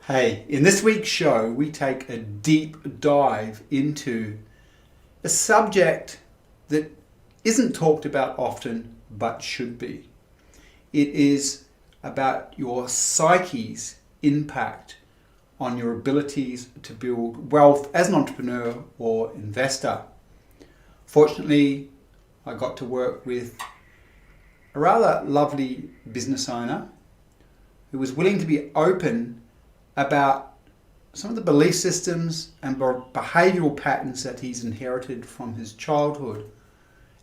Hey, in this week's show, we take a deep dive into a subject that isn't talked about often but should be. It is about your psyche's impact on your abilities to build wealth as an entrepreneur or investor. Fortunately, I got to work with a rather lovely business owner who was willing to be open about some of the belief systems and behavioral patterns that he's inherited from his childhood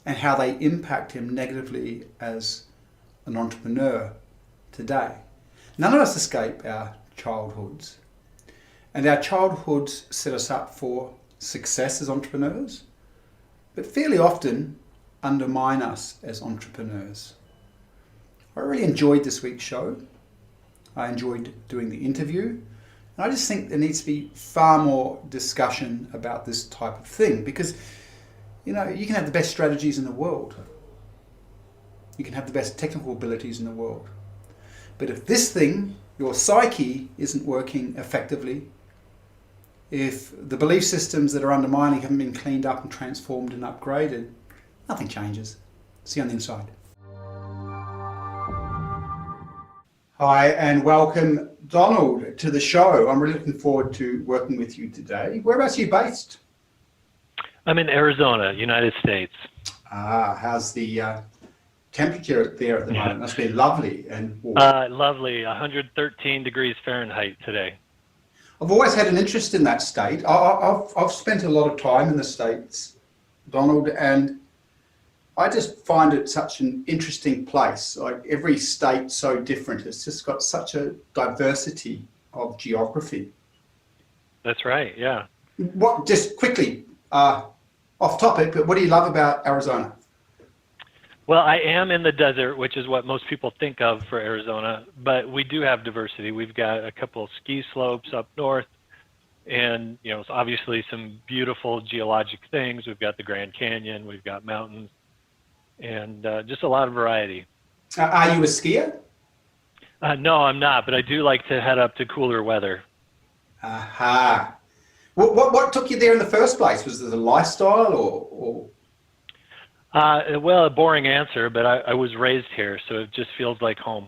and how they impact him negatively as an entrepreneur today. None of us escape our childhoods, and our childhoods set us up for success as entrepreneurs, but fairly often undermine us as entrepreneurs. I really enjoyed this week's show. I enjoyed doing the interview. And I just think there needs to be far more discussion about this type of thing because, you can have the best strategies in the world. You can have the best technical abilities in the world. But if this thing, your psyche, isn't working effectively, if the belief systems that are undermining haven't been cleaned up and transformed and upgraded, nothing changes. See you on the inside. Hi and welcome, Donald, to the show. I'm really looking forward to working with you today. Whereabouts are you based? I'm in Arizona, United States. How's the temperature there at the moment? It must be lovely and warm. Lovely, 113 degrees Fahrenheit today. I've always had an interest in that state. I've spent a lot of time in the States, Donald, and I just find it such an interesting place. Like every state's so different. It's just got such a diversity of geography. That's right, yeah. Just quickly, off topic, but what do you love about Arizona? Well, I am in the desert, which is what most people think of for Arizona, but we do have diversity. We've got a couple of ski slopes up north and, obviously some beautiful geologic things. We've got the Grand Canyon, we've got mountains, and just a lot of variety. Are you a skier? No, I'm not, but I do like to head up to cooler weather. Aha. What took you there in the first place? Was it a lifestyle or? Well, a boring answer, but I was raised here, so it just feels like home.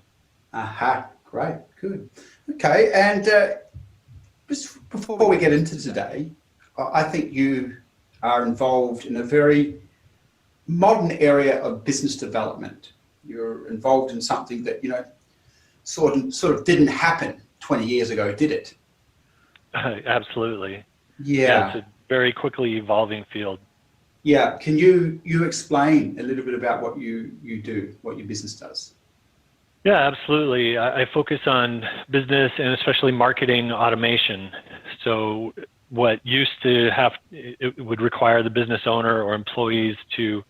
Aha, great, good. Okay, and just before we get into today, I think you are involved in a very modern area of business development. You're involved in something that, sort of didn't happen 20 years ago, did it? Absolutely. Yeah. It's a very quickly evolving field. Yeah. Can you explain a little bit about what you do, what your business does? Yeah, absolutely. I focus on business and especially marketing automation. So what used to it would require the business owner or employees to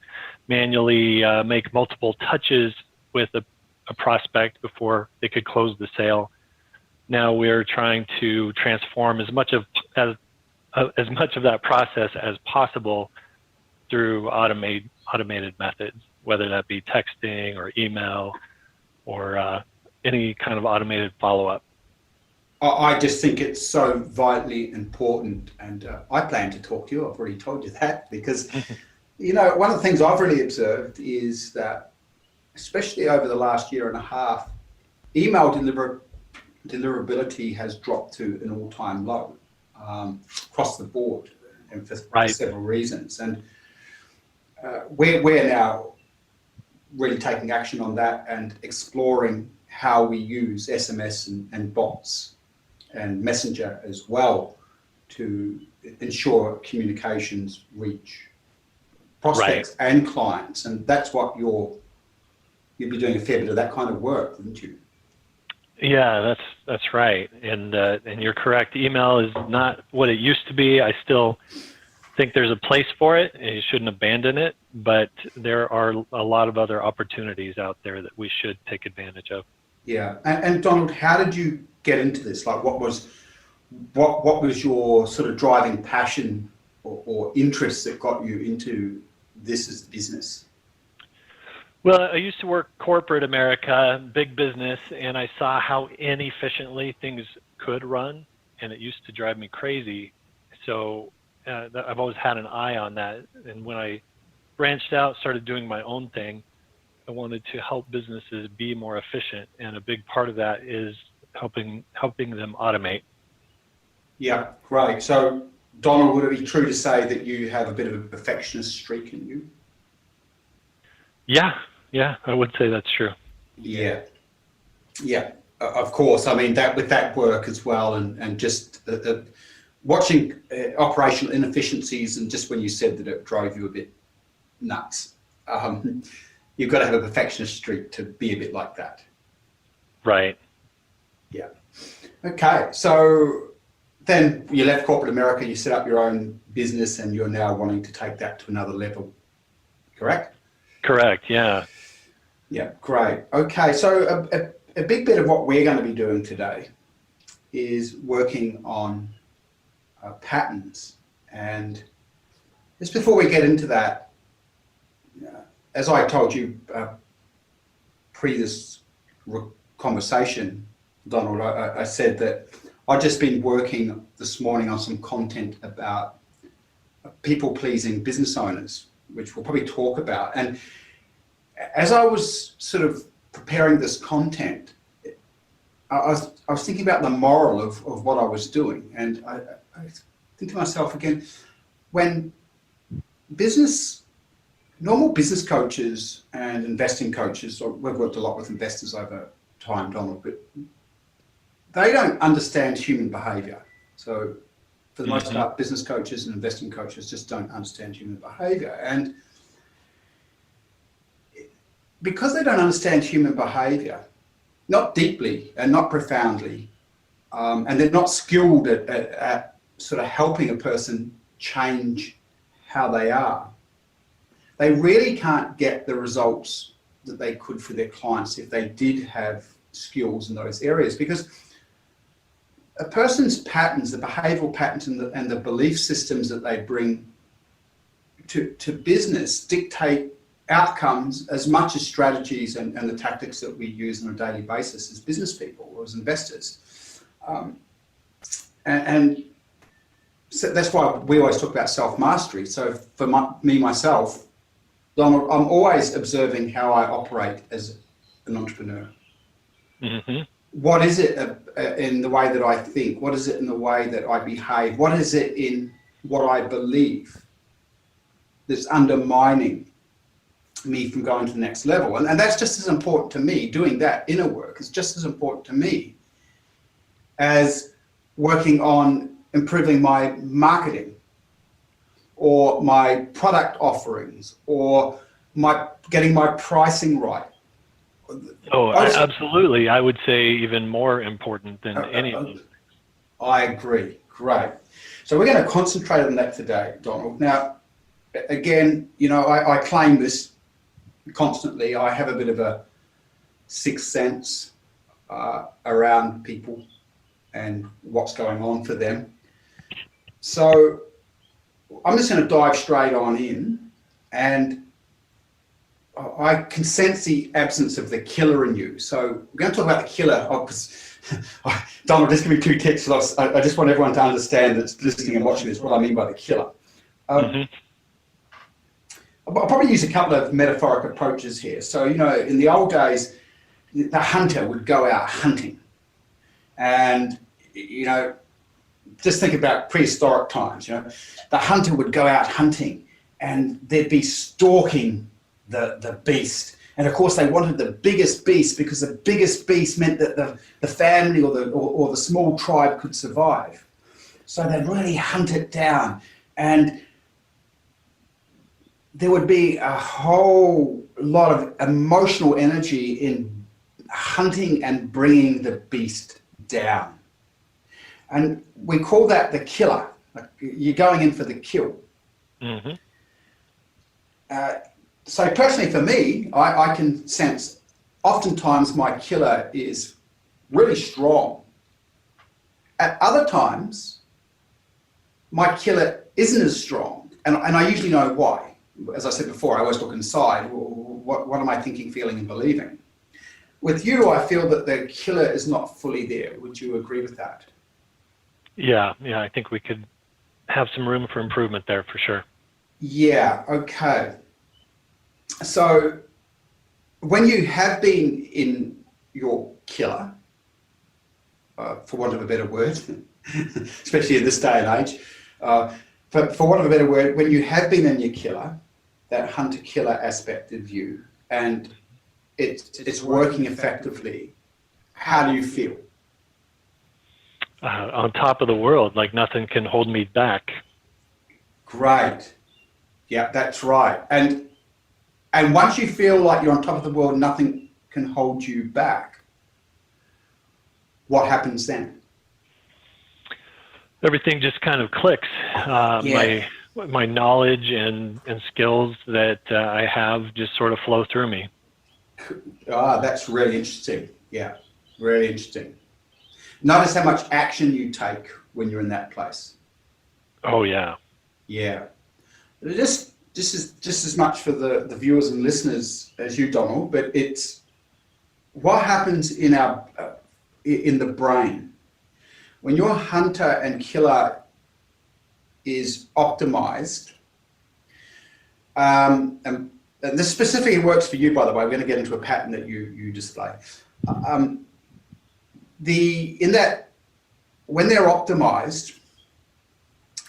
manually make multiple touches with a prospect before they could close the sale. Now we're trying to transform as much of that process as possible through automated methods, whether that be texting or email or any kind of automated follow-up. I just think it's so vitally important, and I plan to talk to you. I've already told you that because, one of the things I've really observed is that, especially over the last year and a half, email deliverability has dropped to an all-time low across the board, and for several reasons. And we're now really taking action on that and exploring how we use SMS and bots and Messenger as well to ensure communications reach prospects and clients. And that's what you'd be doing a fair bit of that kind of work, wouldn't you? Yeah, that's right. And you're correct. Email is not what it used to be. I still think there's a place for it and you shouldn't abandon it, but there are a lot of other opportunities out there that we should take advantage of. Yeah. And Donald, how did you get into this? Like what was your sort of driving passion or interest that got you into this as a business? Well, I used to work corporate America, big business, and I saw how inefficiently things could run, and it used to drive me crazy. So I've always had an eye on that. And when I branched out, started doing my own thing, I wanted to help businesses be more efficient, and a big part of that is helping them automate. Yeah, great. So, Donald, would it be true to say that you have a bit of a perfectionist streak in you? Yeah, I would say that's true. Yeah, yeah. Of course. I mean, that with that work as well, and just watching operational inefficiencies, and just when you said that it drove you a bit nuts, you've got to have a perfectionist streak to be a bit like that. Right. Yeah. Okay. So then you left corporate America, you set up your own business, and you're now wanting to take that to another level, correct? Correct, yeah. Yeah, great. Okay, so a big bit of what we're going to be doing today is working on patterns. And just before we get into that, as I told you pre this conversation, Donald, I said that I've just been working this morning on some content about people-pleasing business owners, which we'll probably talk about. And as I was sort of preparing this content, I was thinking about the moral of what I was doing. And I think to myself again, when normal business coaches and investing coaches, we've worked a lot with investors over time, Donald, but they don't understand human behavior. So for the most part, business coaches and investing coaches just don't understand human behavior. And because they don't understand human behavior, not deeply and not profoundly, and they're not skilled at sort of helping a person change how they are, they really can't get the results that they could for their clients if they did have skills in those areas. Because a person's patterns, the behavioral patterns and the belief systems that they bring to business dictate outcomes as much as strategies and the tactics that we use on a daily basis as business people or as investors. And so that's why we always talk about self-mastery. So for myself, Donald, I'm always observing how I operate as an entrepreneur. Mm-hmm. What is it in the way that I think? What is it in the way that I behave? What is it in what I believe that's undermining me from going to the next level? And that's just as important to me. Doing that inner work is just as important to me as working on improving my marketing or my product offerings or getting my pricing right. Oh, absolutely. I would say even more important than any of those. I agree. Great. So we're going to concentrate on that today, Donald. Now, again, I claim this constantly. I have a bit of a sixth sense around people and what's going on for them. So I'm just going to dive straight on in, and I can sense the absence of the killer in you. So we're going to talk about the killer. Donald, just give me two ticks. I just want everyone to understand that's listening and watching this, what I mean by the killer. I'll probably use a couple of metaphoric approaches here. So, in the old days, the hunter would go out hunting. And, just think about prehistoric times, the hunter would go out hunting and they'd be stalking the beast. And of course they wanted the biggest beast because the biggest beast meant that the family or the small tribe could survive. So they'd really hunt it down. And there would be a whole lot of emotional energy in hunting and bringing the beast down. And we call that the killer. Like you're going in for the kill. Mm-hmm. So personally for me, I can sense oftentimes my killer is really strong. At other times, my killer isn't as strong. And I usually know why. As I said before, I always look inside. Well, what am I thinking, feeling, and believing? With you, I feel that the killer is not fully there. Would you agree with that? Yeah, I think we could have some room for improvement there for sure. Yeah, okay. So when you have been in your killer, for want of a better word, especially in this day and age, but for want of a better word, when you have been in your killer, that hunter-killer aspect of you, and it's working effectively, how do you feel? On top of the world, like nothing can hold me back. Great. Yeah, that's right. And once you feel like you're on top of the world, nothing can hold you back, what happens then? Everything just kind of clicks. My knowledge and skills that I have just sort of flow through me. That's really interesting. Yeah, really interesting. Notice how much action you take when you're in that place. Oh yeah. Yeah. Just as much for the viewers and listeners as you, Donald, but it's what happens in our in the brain when your hunter and killer is optimized. And this specifically works for you, by the way. We're going to get into a pattern that you display. When they're optimized,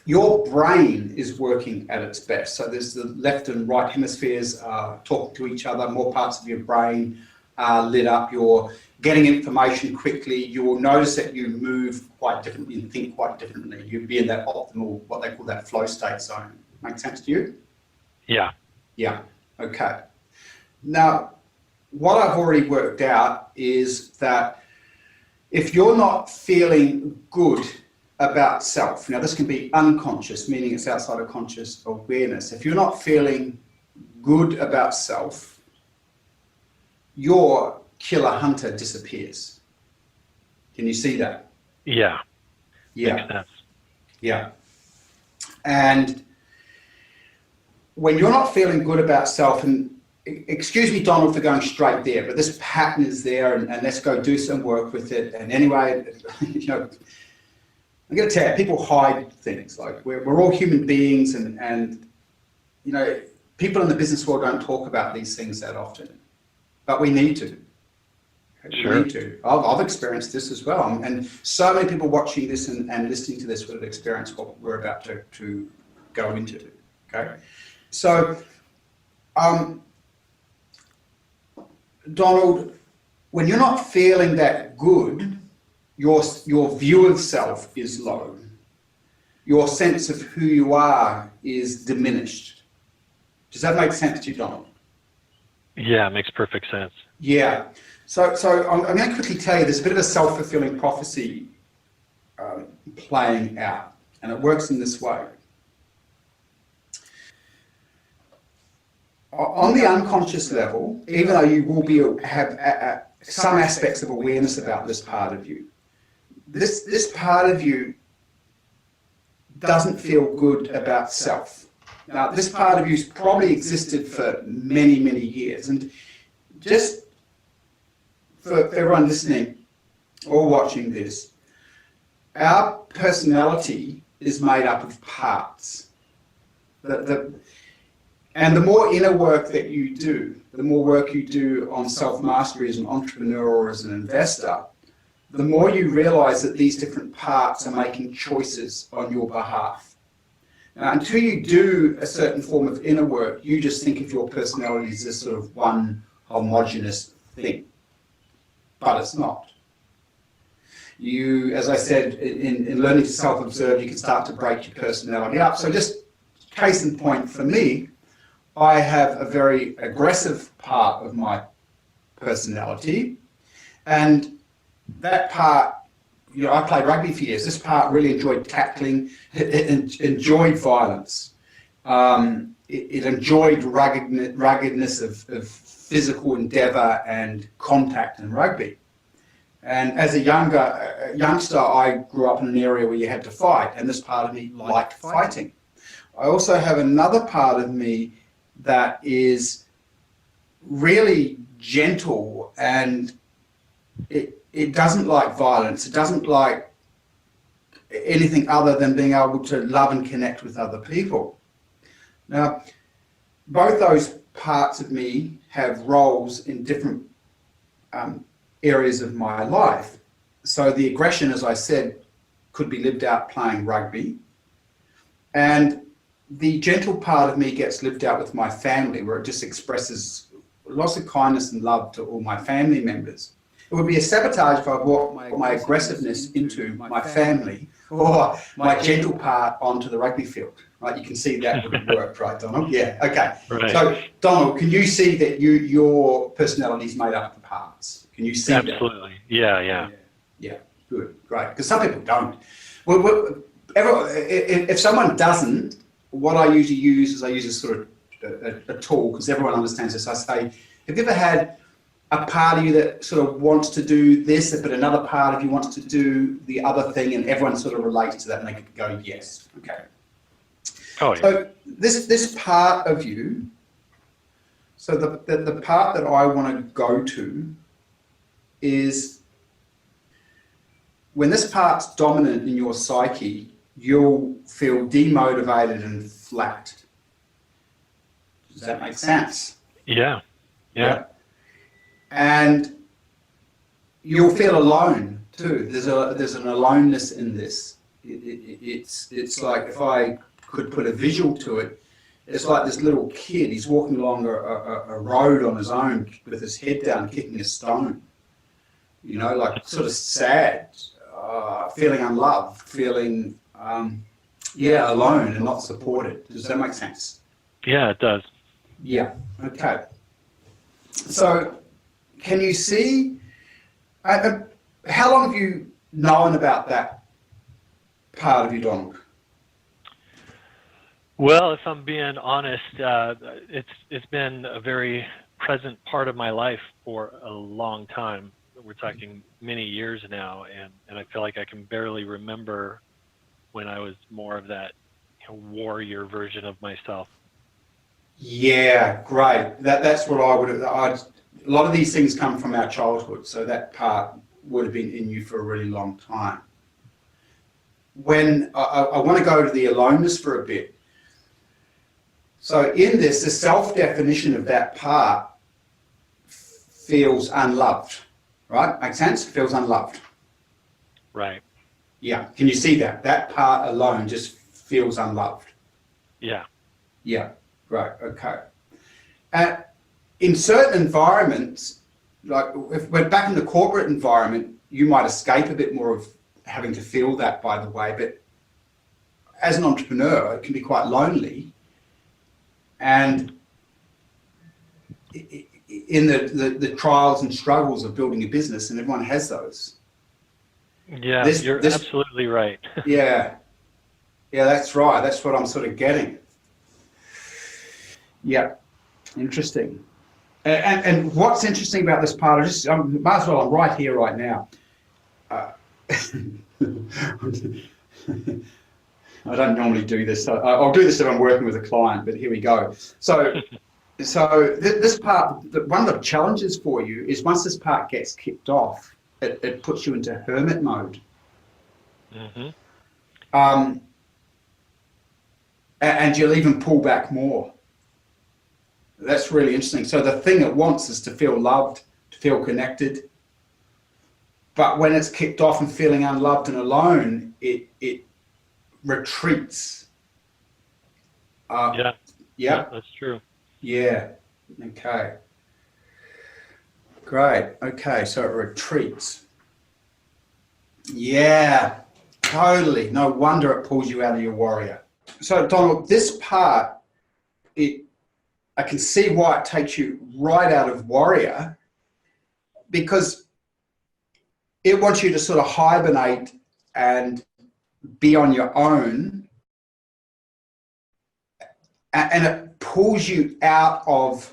your brain is working at its best. So there's the left and right hemispheres talking to each other. More parts of your brain are lit up. You're getting information quickly. You will notice that you move quite differently and think quite differently. You'll be in that optimal, what they call that flow state zone. Make sense to you? Yeah. Yeah. Okay. Now, what I've already worked out is that if you're not feeling good about self, now this can be unconscious, meaning it's outside of conscious awareness. If you're not feeling good about self, your killer hunter disappears. Can you see that? Yeah. Yeah. Makes sense. Yeah. And when you're not feeling good about self, and excuse me, Donald, for going straight there, but this pattern is there, and let's go do some work with it. And anyway, you know, I'm going to tell you, people hide things. Like we're all human beings, and you know, people in the business world don't talk about these things that often, but we need to. Sure. We need to. I've experienced this as well, and so many people watching this and listening to this would have experienced what we're about to go into. Okay, so Donald, when you're not feeling that good, your view of self is low. Your sense of who you are is diminished. Does that make sense to you, Donald? Yeah, it makes perfect sense. Yeah. So I'm going to quickly tell you there's a bit of a self-fulfilling prophecy playing out, and it works in this way. On the unconscious level, even though you will have some aspects of awareness about this part of you, this part of you doesn't feel good about self. Now, this part of you's probably existed for many, many years, and just for everyone listening or watching this, our personality is made up of parts. And the more inner work that you do, the more work you do on self-mastery as an entrepreneur or as an investor, the more you realize that these different parts are making choices on your behalf. Now, until you do a certain form of inner work, you just think of your personality as this sort of one homogeneous thing. But it's not. You, as I said, in learning to self-observe, you can start to break your personality up. So just case in point for me, I have a very aggressive part of my personality, and that part, you know, I played rugby for years. This part really enjoyed tackling, it enjoyed violence. It enjoyed ruggedness of physical endeavour and contact in rugby. And as a youngster, I grew up in an area where you had to fight, and this part of me liked fighting. I also have another part of me that is really gentle, and it doesn't like violence. It doesn't like anything other than being able to love and connect with other people. Now, both those parts of me have roles in different areas of my life. So the aggression, as I said, could be lived out playing rugby. And the gentle part of me gets lived out with my family, where it just expresses lots of kindness and love to all my family members. It would be a sabotage if I brought my aggressiveness into my family, or my gentle part onto the rugby field. Right? You can see that would work, right, Donald? Yeah. Okay. Right. So, Donald, can you see that your personality is made up of parts? Can you see that? Absolutely. Yeah. Yeah. Good. Great. Because some people don't. Well, if someone doesn't, what I usually use is I use a sort of a tool, because everyone understands this. I say, have you ever had a part of you that sort of wants to do this, but another part of you wants to do the other thing, and everyone sort of relates to that, and they could go, yes. Okay. Oh, yeah. So this part of you, so the part that I want to go to is when this part's dominant in your psyche, you'll feel demotivated and flat. Does that make sense? Yeah. And you'll feel alone too. There's an aloneness in this. It's like, if I could put a visual to it, it's like this little kid. He's walking along a road on his own with his head down, kicking a stone. You know, like sort of sad, feeling unloved, feeling alone and not supported. Does that make sense? Yeah, it does. Yeah. Okay. So, can you see? How long have you known about that part of you, Donald? Well, if I'm being honest, it's been a very present part of my life for a long time. We're talking many years now, and I feel like I can barely remember when I was more of that warrior version of myself. Yeah, great. That's what I would have. A lot of these things come from our childhood, so that part would have been in you for a really long time. When I want to go to the aloneness for a bit. So in this, the self-definition of that part feels unloved, right? Make sense? Feels unloved. Right. Yeah. Can you see that? That part alone just feels unloved. Yeah. Yeah. Right. Okay. In certain environments, like if we're back in the corporate environment, you might escape a bit more of having to feel that, by the way. But as an entrepreneur, it can be quite lonely. And in the trials and struggles of building a business, and everyone has those. Yeah, you're absolutely right. Yeah, that's right. That's what I'm sort of getting. Yeah, interesting. And what's interesting about this part, might as well, I'm right here, right now. I don't normally do this. I'll do this if I'm working with a client, but here we go. So this part, one of the challenges for you is once this part gets kicked off, it puts you into hermit mode. Mm-hmm. And you'll even pull back more. That's really interesting. So the thing it wants is to feel loved, to feel connected. But when it's kicked off and feeling unloved and alone, it retreats. Yeah, that's true. Yeah. Okay. Great. Okay, so it retreats. Yeah, totally. No wonder it pulls you out of your warrior. So, Donald, this part, I can see why it takes you right out of warrior, because it wants you to sort of hibernate and be on your own, and it pulls you out of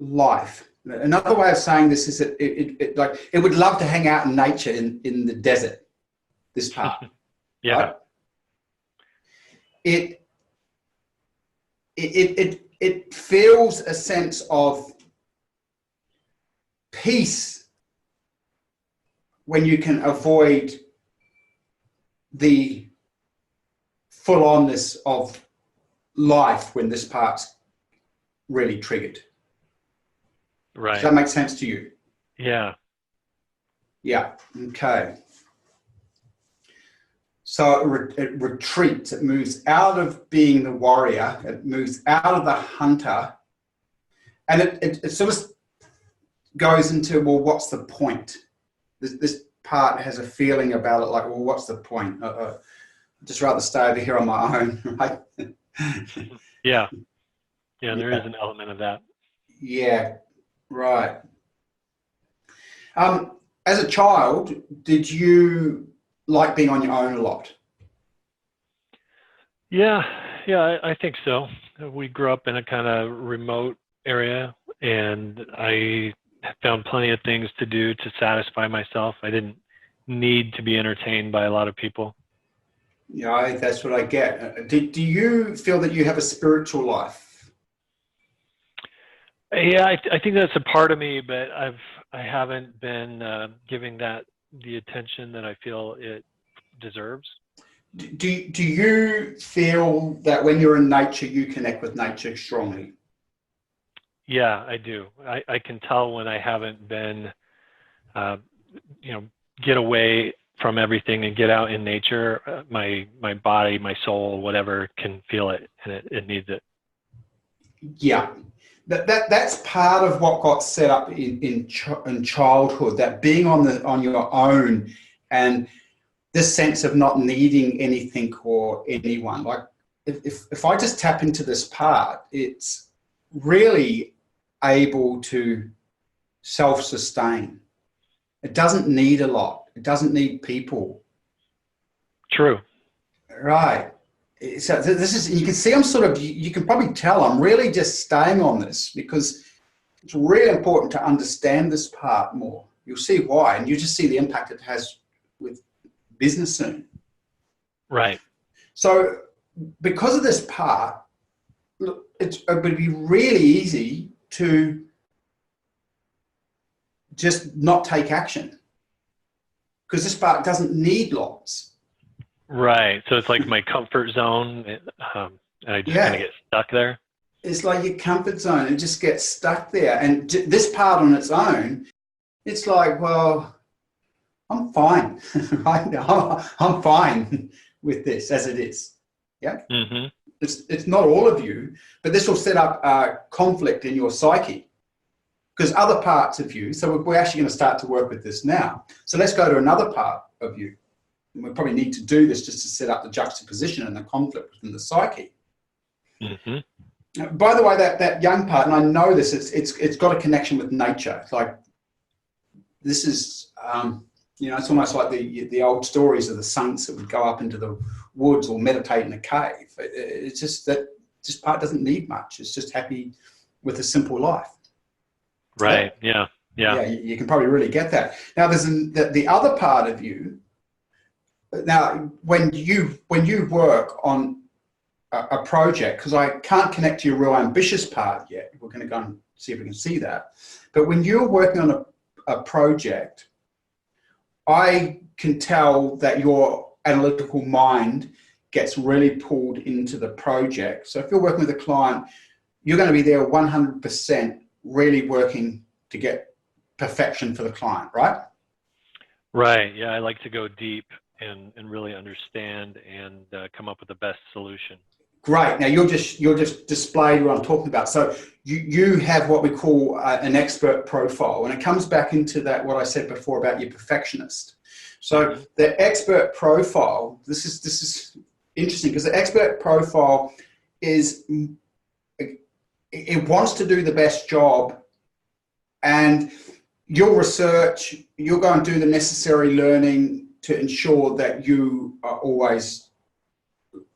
life. Another way of saying this is that it would love to hang out in nature in the desert, this part. Yeah. Right? It feels a sense of peace when you can avoid the full-onness of life when this part's really triggered. Right. Does that make sense to you? Yeah. Yeah. Okay. So it retreats. It moves out of being the warrior. It moves out of the hunter, and it sort of goes into, well, what's the point? This part has a feeling about it, like, well, what's the point? I'd just rather stay over here on my own, right? Yeah. Yeah. There is an element of that. Yeah. Right. As a child, did you like being on your own a lot? Yeah. Yeah. I think so. We grew up in a kind of remote area, and I found plenty of things to do to satisfy myself. I didn't need to be entertained by a lot of people. Yeah, that's what I get. Do you feel that you have a spiritual life? Yeah, I think that's a part of me, but I haven't been giving that the attention that I feel it deserves. Do you feel that when you're in nature, you connect with nature strongly? Yeah, I do. I can tell when I haven't been, get away from everything and get out in nature. My body, my soul, whatever, can feel it, and it needs it. Yeah, that's part of what got set up in childhood. That being on your own, and this sense of not needing anything or anyone. Like if I just tap into this part, it's really able to self-sustain. It doesn't need a lot. It doesn't need people. True. Right. So this is, you can see I'm sort of, you can probably tell I'm really just staying on this because it's really important to understand this part more. You'll see why, and you just see the impact it has with business soon. Right. So because of this part, look, it would be really easy to just not take action because this part doesn't need lots. Right. So it's like my comfort zone, and I just kind of get stuck there. It's like your comfort zone. It just gets stuck there. And this part on its own, it's like, well, I'm fine. Right now, I'm fine with this as it is. Yeah. Mm-hmm. It's not all of you, but this will set up a conflict in your psyche because other parts of you. So we're actually going to start to work with this now. So let's go to another part of you. And we probably need to do this just to set up the juxtaposition and the conflict within the psyche. Mm-hmm. By the way, that young part, and I know this, it's got a connection with nature. It's like this is, it's almost like the old stories of the saints that would go up into the woods or meditate in a cave. It's just that this part doesn't need much. It's just happy with a simple life. Right. Yeah. Yeah. You can probably really get that. Now, there's the other part of you. Now, when you work on a project, because I can't connect to your real ambitious part yet. We're going to go and see if we can see that. But when you're working on a project, I can tell that your analytical mind gets really pulled into the project. So if you're working with a client, you're going to be there 100% really working to get perfection for the client, right? Right. Yeah, I like to go deep and really understand and come up with the best solution. Great. Now you're just displayed what I'm talking about. So you have what we call an expert profile, and it comes back into that what I said before about your perfectionist. So the expert profile, this is interesting because the expert profile is it wants to do the best job, and you'll research, you'll go and do the necessary learning to ensure that you are always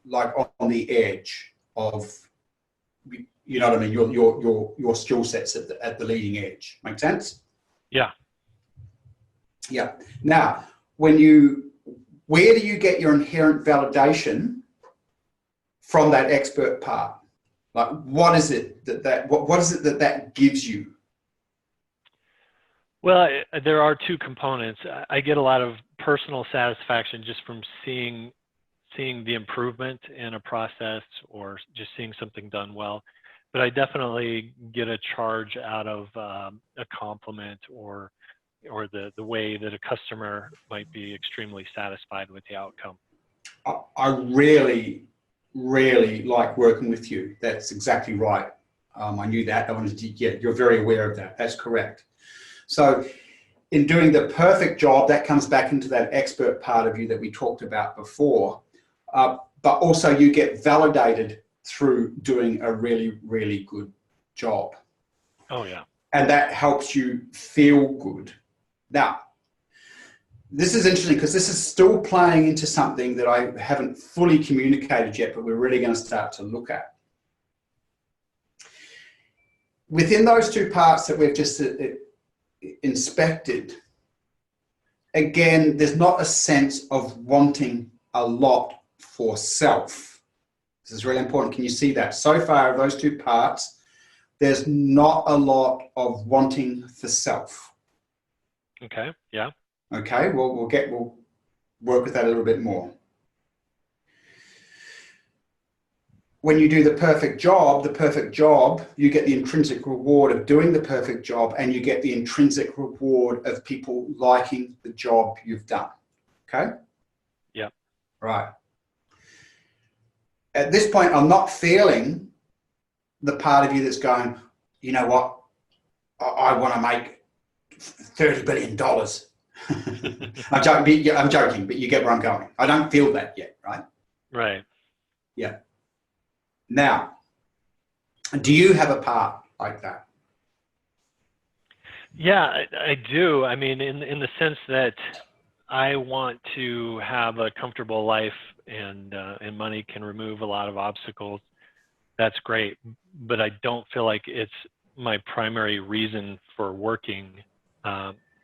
like on the edge of, you know what I mean, your skill sets at the leading edge. Make sense? Yeah. Yeah. Now, where do you get your inherent validation from that expert part? Like, what is it what is it that gives you? Well, there are two components. I get a lot of personal satisfaction just from seeing the improvement in a process or just seeing something done well. But I definitely get a charge out of a compliment or the way that a customer might be extremely satisfied with the outcome. I really, really like working with you. That's exactly right. I knew that. I wanted to, yeah, you're very aware of that. That's correct. So in doing the perfect job, that comes back into that expert part of you that we talked about before. But also you get validated through doing a really, really good job. Oh, yeah. And that helps you feel good. Now, this is interesting because this is still playing into something that I haven't fully communicated yet, but we're really going to start to look at. Within those two parts that we've just inspected, again, there's not a sense of wanting a lot for self. This is really important. Can you see that? So far, those two parts, there's not a lot of wanting for self. Okay. Yeah. Okay. Well, we'll work with that a little bit more. When you do the perfect job, you get the intrinsic reward of doing the perfect job, and you get the intrinsic reward of people liking the job you've done. Okay? Yeah. Right. At this point, I'm not feeling the part of you that's going, you know what, I want to make $30 billion. I'm joking, but you get where I'm going. I don't feel that yet, right? Right. Yeah. Now, do you have a part like that? Yeah, I do. I mean, in the sense that I want to have a comfortable life, and money can remove a lot of obstacles. That's great, but I don't feel like it's my primary reason for working.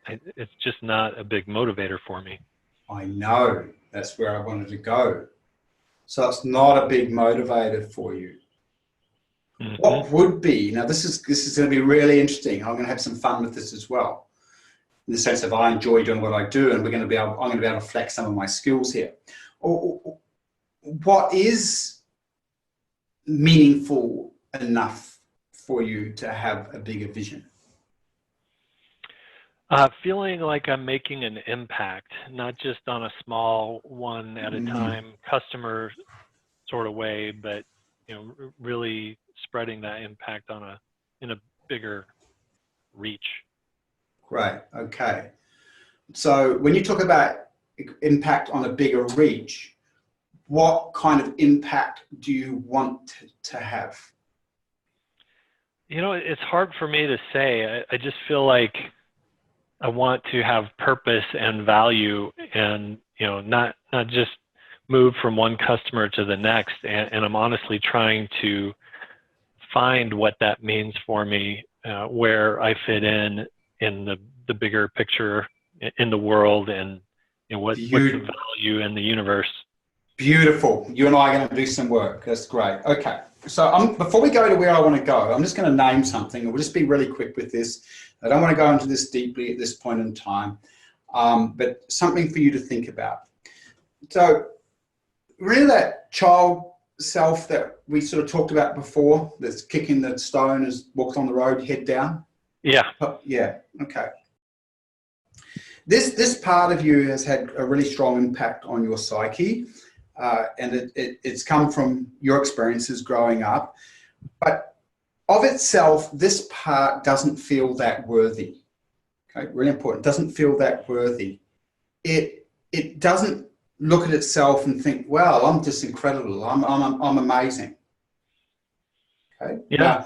It's just not a big motivator for me. I know. That's where I wanted to go. So it's not a big motivator for you. Mm-hmm. What would be? Now this is going to be really interesting. I'm going to have some fun with this as well, in the sense of I enjoy doing what I do, and I'm going to be able to flex some of my skills here. What is meaningful enough for you to have a bigger vision? Feeling like I'm making an impact, not just on a small one at a time, customer sort of way, but really spreading that impact in a bigger reach. Great. Okay. So when you talk about impact on a bigger reach, what kind of impact do you want to have? It's hard for me to say. I just feel like I want to have purpose and value, and not just move from one customer to the next. And I'm honestly trying to find what that means for me, where I fit in the bigger picture in the world, and what's the value in the universe. Beautiful. You and I are going to do some work. That's great. Okay. So before we go to where I want to go, I'm just going to name something. We'll just be really quick with this. I don't want to go into this deeply at this point in time, but something for you to think about. So really that child self that we sort of talked about before, that's kicking the stone as walks on the road, head down? Yeah. Yeah. Okay. This part of you has had a really strong impact on your psyche, and it's come from your experiences growing up. But of itself, this part doesn't feel that worthy. Okay, really important. Doesn't feel that worthy. It doesn't look at itself and think, "Well, I'm just incredible. I'm amazing." Okay. Yeah.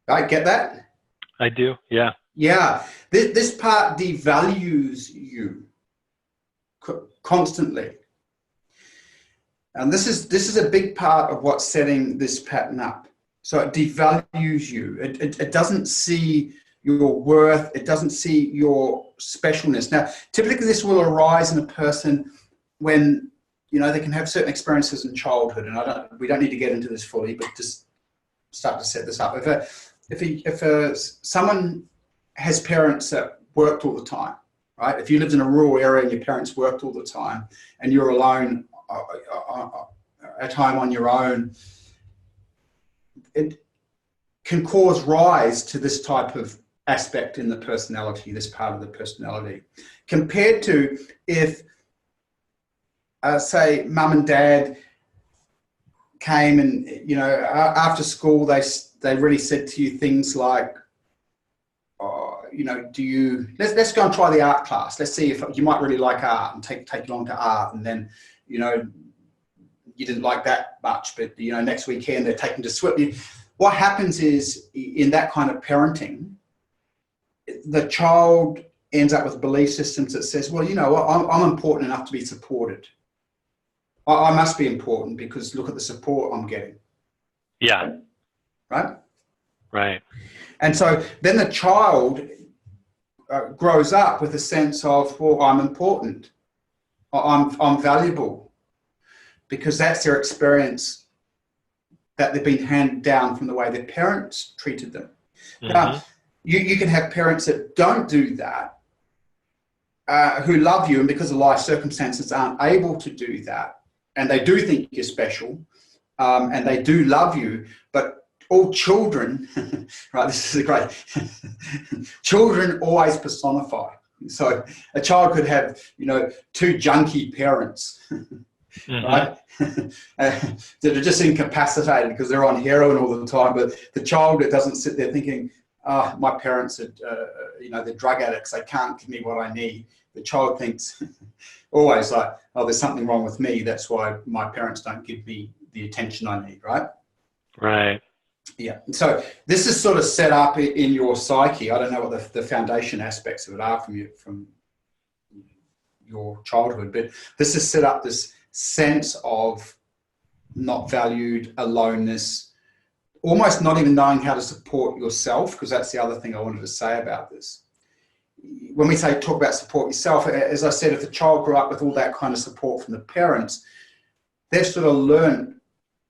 Now, I get that. I do. Yeah. Yeah. This part devalues you constantly. And this is a big part of what's setting this pattern up. So it devalues you. It doesn't see your worth. It doesn't see your specialness. Now, typically this will arise in a person when, they can have certain experiences in childhood. And we don't need to get into this fully, but just start to set this up. If someone has parents that worked all the time, right? If you lived in a rural area and your parents worked all the time and you're alone at home on your own, it can cause rise to this type of aspect in the personality, this part of the personality, compared to if, say, mum and dad came and, you know, after school, they really said to you things like, oh, you know, let's go and try the art class. Let's see if you might really like art, and take you along to art. And then, you know, you didn't like that much, but, you know, next weekend they're taking to swim. What happens is, in that kind of parenting, the child ends up with belief systems that says, well, you know what, I'm important enough to be supported. I must be important because look at the support I'm getting. Yeah. Right? Right. And so then the child grows up with a sense of, well, I'm important. I'm valuable, because that's their experience that they've been handed down from the way their parents treated them. Now, you can have parents that don't do that, who love you and because of life circumstances aren't able to do that. And they do think you're special, and they do love you, but all children, right, this is a great, children always personify. So a child could have, you know, two junkie parents, right, that are just incapacitated because they're on heroin all the time, but the child that doesn't sit there thinking, oh, my parents are, you know, they're drug addicts, they can't give me what I need. The child thinks always like, oh, there's something wrong with me. That's why my parents don't give me the attention I need, right? Right. Yeah. So this is sort of set up in your psyche. I don't know what the foundation aspects of it are from your childhood, but this has set up this sense of not valued, aloneness, almost not even knowing how to support yourself, because that's the other thing I wanted to say about this. When we talk about support yourself, as I said, if the child grew up with all that kind of support from the parents, they've sort of learned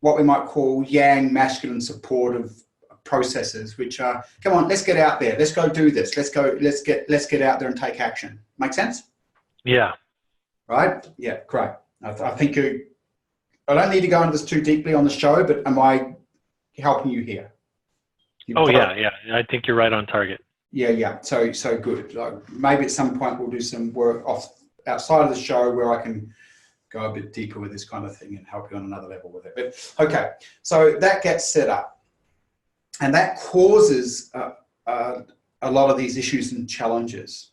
what we might call yang, masculine supportive processes, which are, come on, let's get out there, let's go do this, let's get out there and take action. Make sense? Yeah. Right? Yeah, great. I think I don't need to go into this too deeply on the show, but am I helping you here? Yeah. I think you're right on target. Yeah. So good. Like maybe at some point we'll do some work outside of the show where I can go a bit deeper with this kind of thing and help you on another level with it. But okay, so that gets set up, and that causes a lot of these issues and challenges,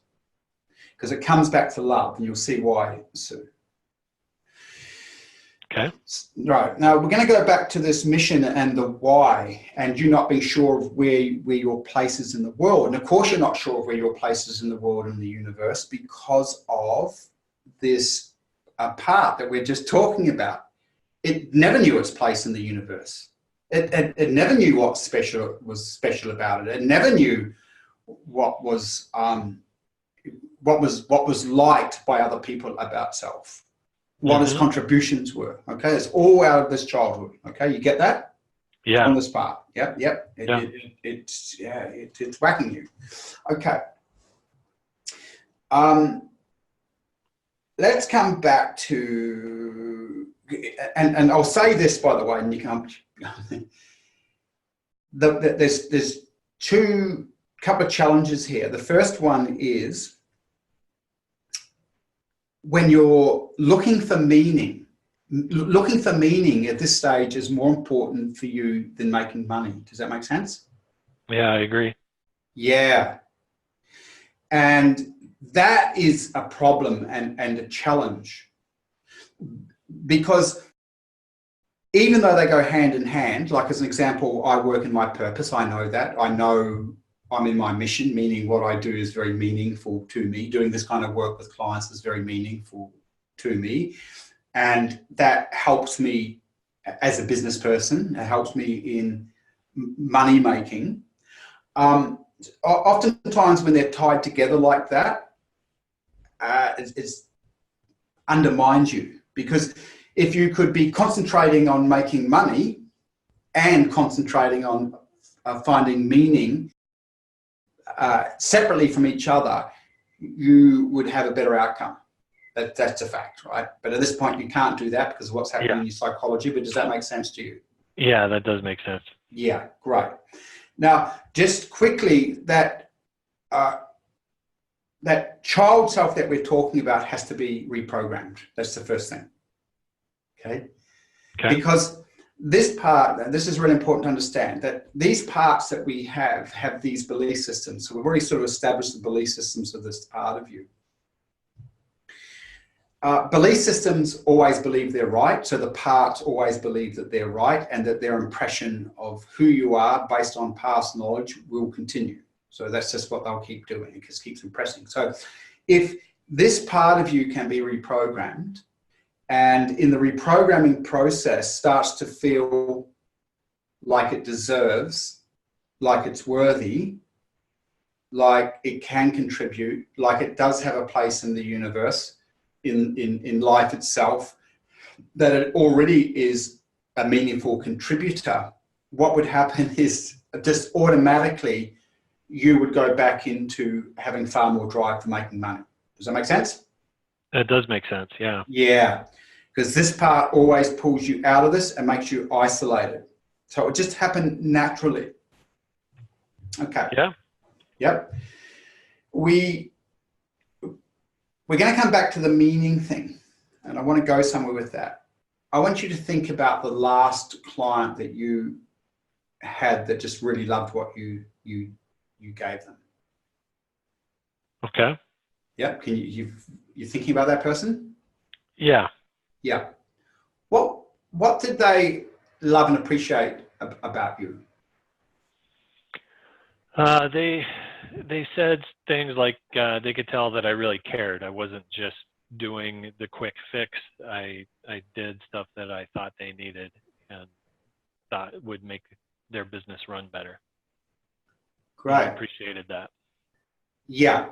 because it comes back to love, and you'll see why soon. Okay. Right. Now we're going to go back to this mission and the why, and you not being sure of where your place is in the world. And of course you're not sure of where your place is in the world and the universe because of this part that we're just talking about. It never knew its place in the universe. It never knew what was special about it. It never knew what was liked by other people about self. What his contributions were. Okay, it's all out of this childhood. Okay, you get that? Yeah. On this part. Yep. It's whacking you. Okay. Let's come back to, and I'll say this by the way, and you can't. There's couple of challenges here. The first one is, when you're looking for meaning at this stage is more important for you than making money. Does that make sense? Yeah, I agree. Yeah. And that is a problem and a challenge, because even though they go hand in hand, like as an example, I work in my purpose. I know that. I know I'm in my mission, meaning what I do is very meaningful to me. Doing this kind of work with clients is very meaningful to me. And that helps me as a business person. It helps me in money making. Oftentimes when they're tied together like that, it undermines you. Because if you could be concentrating on making money and concentrating on finding meaning, separately from each other, you would have a better outcome. That's a fact, right? But at this point, you can't do that because of what's happening in your psychology. But does that make sense to you? Yeah, that does make sense. Yeah, great. Now, just quickly, that child self that we're talking about has to be reprogrammed. That's the first thing. Okay? Because this part, this is really important to understand, that these parts that we have these belief systems. So we've already sort of established the belief systems of this part of you. Belief systems always believe they're right. So the parts always believe that they're right and that their impression of who you are based on past knowledge will continue. So that's just what they'll keep doing. It just keeps impressing. So if this part of you can be reprogrammed, and in the reprogramming process starts to feel like it deserves, like it's worthy, like it can contribute, like it does have a place in the universe, in life itself, that it already is a meaningful contributor, what would happen is just automatically you would go back into having far more drive for making money. Does that make sense? That does make sense, yeah. Yeah, because this part always pulls you out of this and makes you isolated. So it would just happen naturally. Okay. Yeah. Yep. We're going to come back to the meaning thing, and I want to go somewhere with that. I want you to think about the last client that you had that just really loved what you gave them. Okay. Yep. Can you thinking about that person? Yeah. Yeah. What did they love and appreciate about you? They said things like they could tell that I really cared. I wasn't just doing the quick fix. I did stuff that I thought they needed and thought would make their business run better. Great. I appreciated that. Yeah.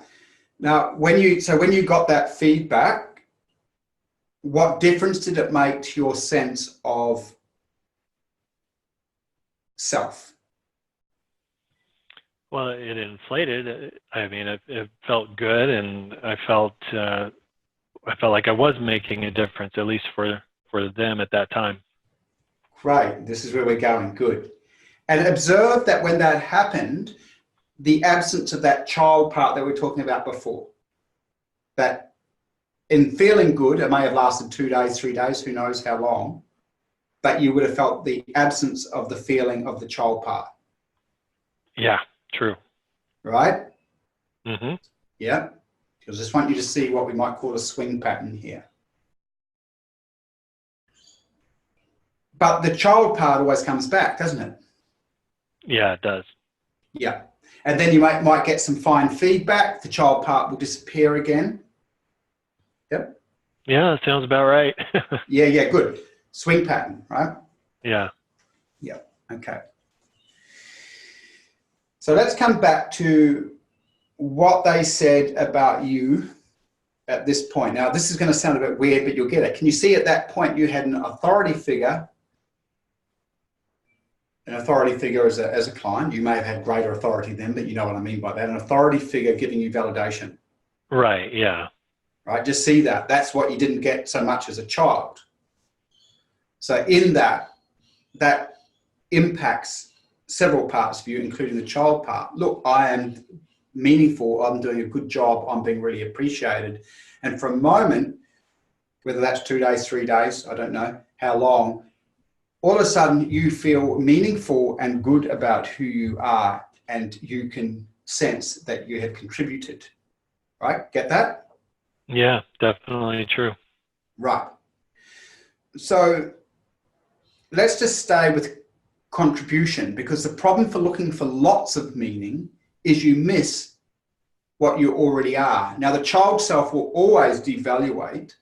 Now, when you got that feedback, what difference did it make to your sense of self? Well, it inflated. I mean, it felt good, and I felt like I was making a difference, at least for them at that time. Great. This is where we're going. Good. And observe that when that happened, the absence of that child part that we were talking about before, that in feeling good, it may have lasted 2 days, 3 days, who knows how long, but you would have felt the absence of the feeling of the child part. Yeah, true. Right? Mm-hmm. Yeah. I just want you to see what we might call a swing pattern here. But the child part always comes back, doesn't it? Yeah, it does. Yeah. And then you might get some fine feedback. The child part will disappear again. Yep. Yeah, that sounds about right. Yeah, good. Swing pattern, right? Yeah. Yeah, okay. So let's come back to what they said about you at this point. Now, this is going to sound a bit weird, but you'll get it. Can you see at that point you had an authority figure? An authority figure as a client. You may have had greater authority than, but you know what I mean by that. An authority figure giving you validation. Right, yeah. Right, just see that. That's what you didn't get so much as a child. So in that impacts several parts of you, including the child part. Look, I am meaningful. I'm doing a good job. I'm being really appreciated. And for a moment, whether that's 2 days, 3 days, I don't know how long, all of a sudden you feel meaningful and good about who you are, and you can sense that you have contributed. Right? Get that? Yeah, definitely true. Right. So let's just stay with contribution, because the problem for looking for lots of meaning is you miss what you already are. Now, the child self will always devaluate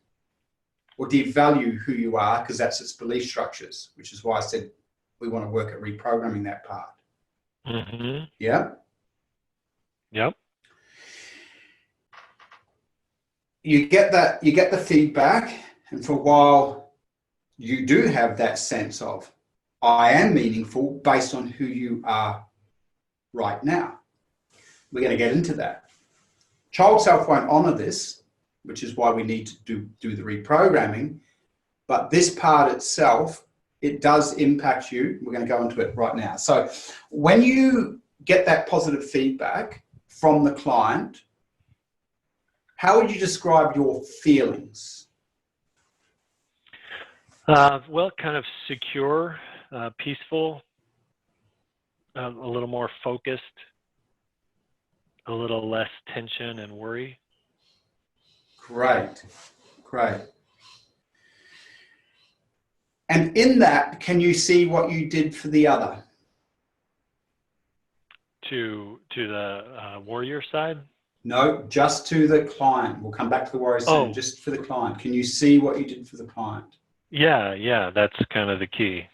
or devalue who you are, because that's its belief structures, which is why I said we want to work at reprogramming that part. Mm-hmm. Yeah? Yep. You get the feedback, and for a while you do have that sense of, I am meaningful based on who you are right now. We're going to get into that. Child self won't honor this, which is why we need to do the reprogramming. But this part itself, it does impact you. We're going to go into it right now. So when you get that positive feedback from the client, how would you describe your feelings? Well, kind of secure, peaceful, a little more focused, a little less tension and worry. Great, great. And in that, can you see what you did for the other? To the warrior side? No, just to the client. We'll come back to the warrior soon. Just for the client. Can you see what you did for the client? Yeah, that's kind of the key.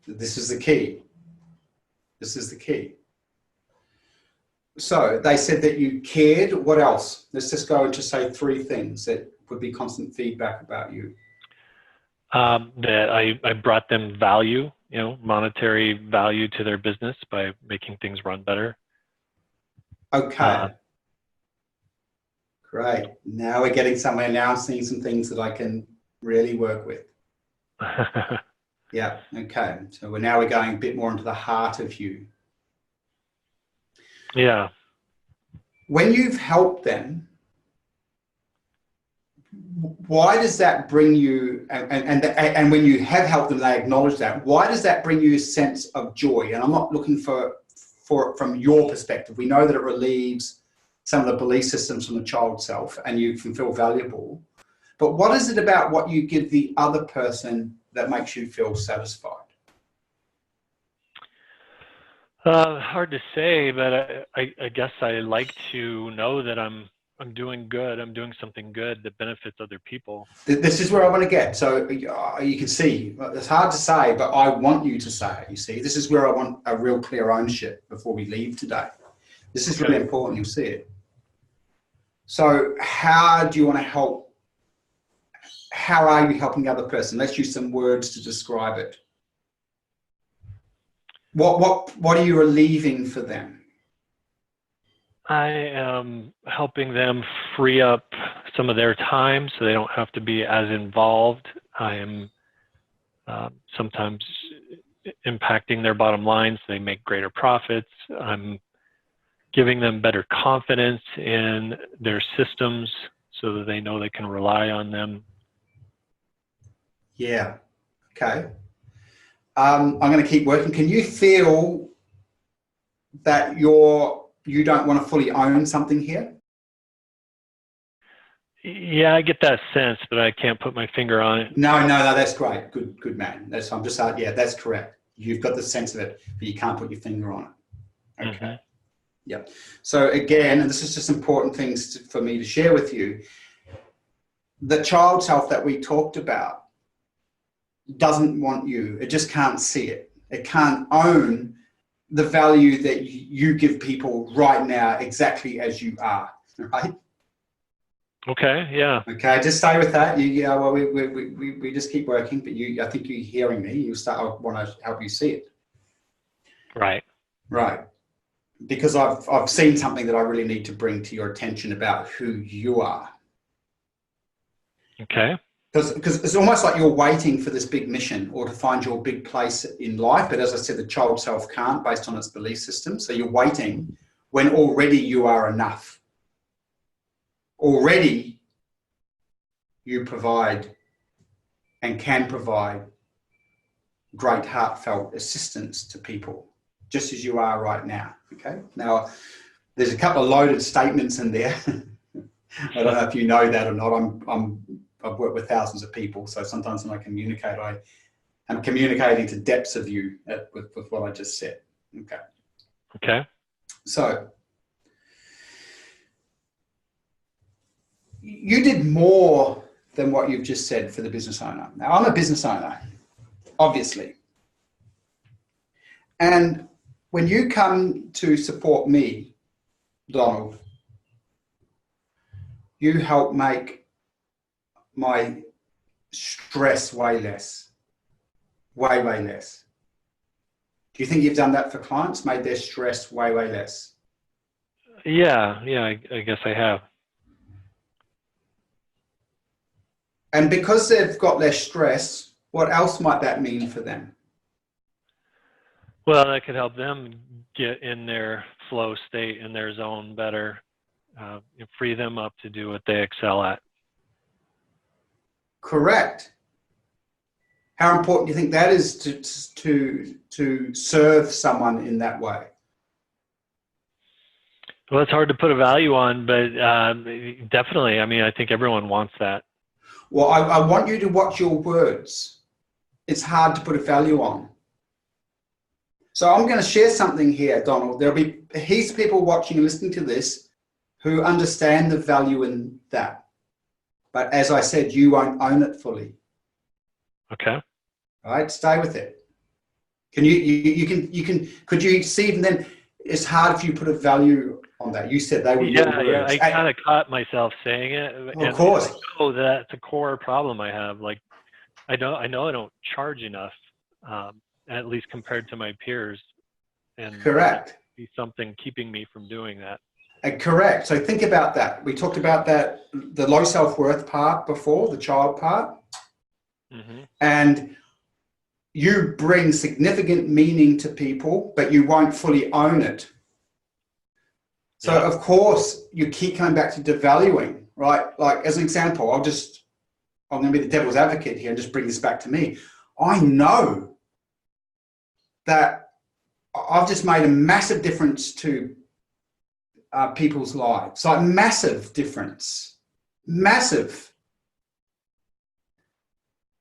This is the key. This is the key. So they said that you cared. What else? Let's just go into say 3 things that would be constant feedback about you. That I brought them value, monetary value to their business by making things run better. Okay. Great. Now we're getting somewhere. Now I'm seeing some things that I can really work with. Yeah. Okay. So we're going a bit more into the heart of you. Yeah. When you've helped them, why does that bring you, and when you have helped them, they acknowledge that, why does that bring you a sense of joy? And I'm not looking for it from your perspective. We know that it relieves some of the belief systems from the child self and you can feel valuable. But what is it about what you give the other person that makes you feel satisfied? Hard to say, but I guess I like to know that I'm doing good. I'm doing something good that benefits other people. This is where I want to get. So you can see, it's hard to say, but I want you to say it, you see. This is where I want a real clear ownership before we leave today. This is really important. You'll see it. So how do you want to help? How are you helping the other person? Let's use some words to describe it. What are you relieving for them? I am helping them free up some of their time so they don't have to be as involved. I am sometimes impacting their bottom line so they make greater profits. I'm giving them better confidence in their systems so that they know they can rely on them. Yeah. Okay. I'm going to keep working. Can you feel that you don't want to fully own something here? Yeah, I get that sense, but I can't put my finger on it. No, that's great. Good man. I'm just yeah, that's correct. You've got the sense of it, but you can't put your finger on it. Okay. Mm-hmm. Yeah. So again, and this is just important things for me to share with you. The child self that we talked about doesn't want you. It just can't see it. It can't own the value that you give people right now, exactly as you are. Right? Okay. Yeah. Okay. Just stay with that. Well, we just keep working. But I think you're hearing me. I want to help you see it. Right. Right. Because I've seen something that I really need to bring to your attention about who you are. Okay. Because it's almost like you're waiting for this big mission or to find your big place in life. But as I said, the child self can't based on its belief system. So you're waiting when already you are enough. Already you provide and can provide great heartfelt assistance to people, just as you are right now. Okay. Now, there's a couple of loaded statements in there. I don't know if you know that or not. I've worked with thousands of people, so sometimes when I communicate, I'm communicating to depths of you with what I just said. Okay. Okay. So you did more than what you've just said for the business owner. Now, I'm a business owner, obviously. And when you come to support me, Donald, you help make my stress way less, way less. Do you think you've done that for clients, made their stress way less? Yeah, I guess I have. And because they've got less stress, what else might that mean for them? Well, that could help them get in their flow state, in their zone better, free them up to do what they excel at. Correct. How important do you think that is to serve someone in that way? Well, it's hard to put a value on, but definitely. I mean, I think everyone wants that. Well, I want you to watch your words. It's hard to put a value on. So I'm going to share something here, Donald. There'll be heaps of people watching and listening to this who understand the value in that. But as I said, you won't own it fully. Okay. All right, stay with it. Can could you see even then it's hard if you put a value on that. You said they were your words. I kind of caught myself saying it. Of course. Oh, that's a core problem I have. Like, I know I don't charge enough, at least compared to my peers. And correct. Be something keeping me from doing that. Correct. So think about that. We talked about that, the low self-worth part before, the child part. Mm-hmm. And you bring significant meaning to people, but you won't fully own it. So yeah. Of course, you keep coming back to devaluing, right? Like as an example, I'm going to be the devil's advocate here and just bring this back to me. I know that I've just made a massive difference to people's lives, like massive difference, massive.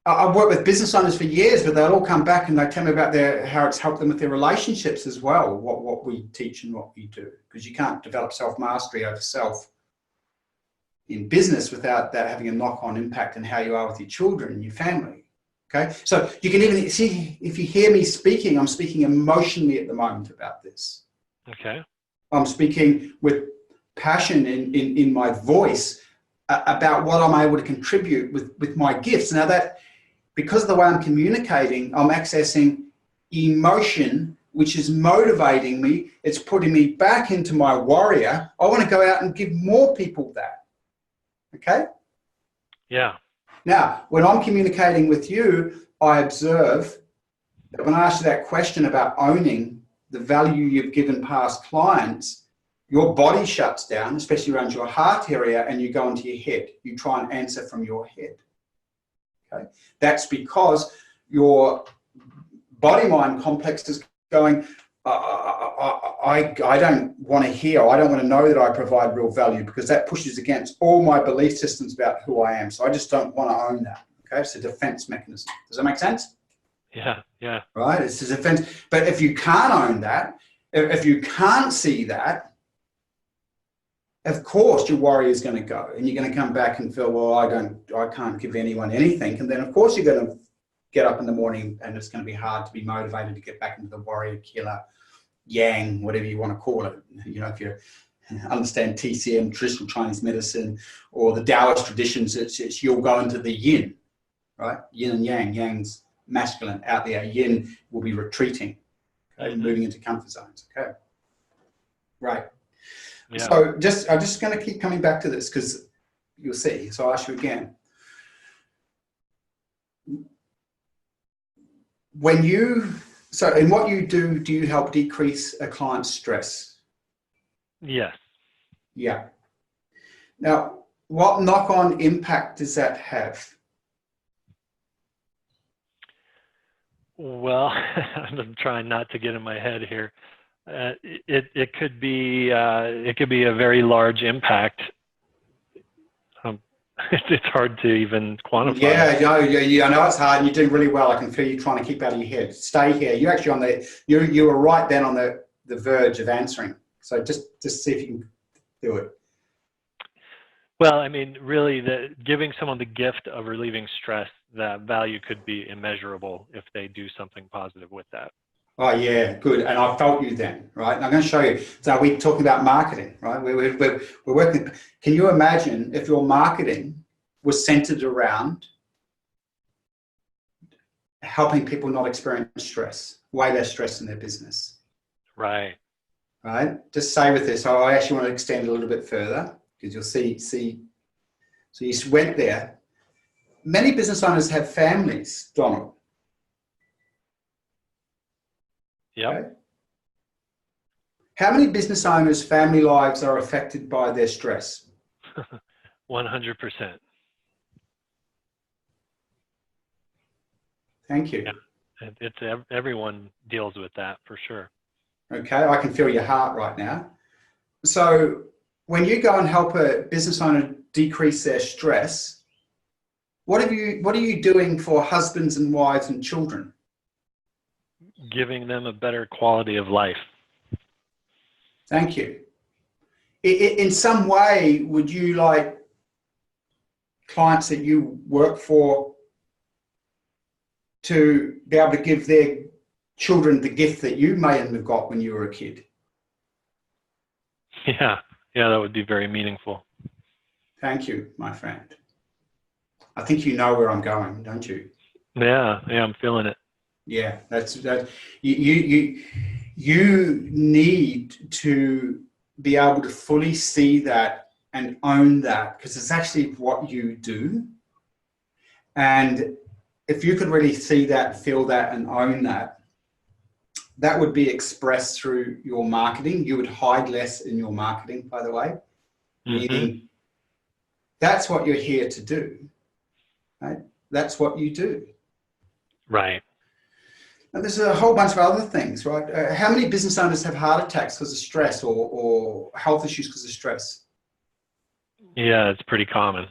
I've worked with business owners for years, but they'll all come back and they tell me about how it's helped them with their relationships as well, what we teach and what we do, because you can't develop self-mastery over self in business without that having a knock-on impact on how you are with your children and your family. Okay, so you can even see, if you hear me speaking, I'm speaking emotionally at the moment about this. Okay. I'm speaking with passion in my voice about what I'm able to contribute with my gifts. Now that, because of the way I'm communicating, I'm accessing emotion, which is motivating me. It's putting me back into my warrior. I want to go out and give more people that. Okay? Yeah. Now, when I'm communicating with you, I observe that when I ask you that question about owning the value you've given past clients, your body shuts down, especially around your heart area, and you go into your head. You try and answer from your head. Okay? That's because your body-mind complex is going, I don't want to hear, I don't want to know that I provide real value, because that pushes against all my belief systems about who I am. So I just don't want to own that. Okay, it's a defense mechanism. Does that make sense? Yeah, yeah. Right, it's a defense. But if you can't own that, if you can't see that, of course your worry is going to go, and you're going to come back and feel, well, I can't give anyone anything. And then of course you're going to get up in the morning and it's going to be hard to be motivated to get back into the warrior, killer, yang, whatever you want to call it. You know, if you understand TCM, traditional Chinese medicine, or the Taoist traditions, it's you'll go into the yin, right? Yin and yang. Yang's masculine out there. Yin will be retreating, okay? Moving into comfort zones. Okay, right. Yeah. So I'm just going to keep coming back to this because you'll see. So I'll ask you again. In what you do you help decrease a client's stress? Yes. Yeah. Now, what knock-on impact does that have? Well, I'm trying not to get in my head here. It could be a very large impact. It's hard to even quantify. Yeah, I know it's hard, and you're doing really well. I can feel you trying to keep out of your head. Stay here. You're actually you were right then on the verge of answering. So just see if you can do it. Well, I mean, really, giving someone the gift of relieving stress, that value could be immeasurable if they do something positive with that. Oh yeah, good. And I felt you then, right? And I'm going to show you. So we're talking about marketing, right? We're working. Can you imagine if your marketing was centered around helping people not experience stress, way less stress in their business? Right. Right. Just stay with this. I actually want to extend a little bit further because you'll see. So you went there. many business owners have families, Donald. Yep. Okay? How many business owners' family lives are affected by their stress? 100%. Thank you. Yeah. It's everyone deals with that for sure. Okay, I can feel your heart right now. So when you go and help a business owner decrease their stress, what are you doing for husbands and wives and children? Giving them a better quality of life. Thank you. In some way, would you like clients that you work for to be able to give their children the gift that you may have got when you were a kid? Yeah, that would be very meaningful. Thank you, my friend. I think you know where I'm going, don't you? Yeah, I'm feeling it. Yeah, that's you need to be able to fully see that and own that, because it's actually what you do. And if you could really see that, feel that, and own that, that would be expressed through your marketing. You would hide less in your marketing, by the way, meaning that's what you're here to do, right? That's what you do. Right. And there's a whole bunch of other things, right? How many business owners have heart attacks because of stress or health issues because of stress? Yeah, it's pretty common.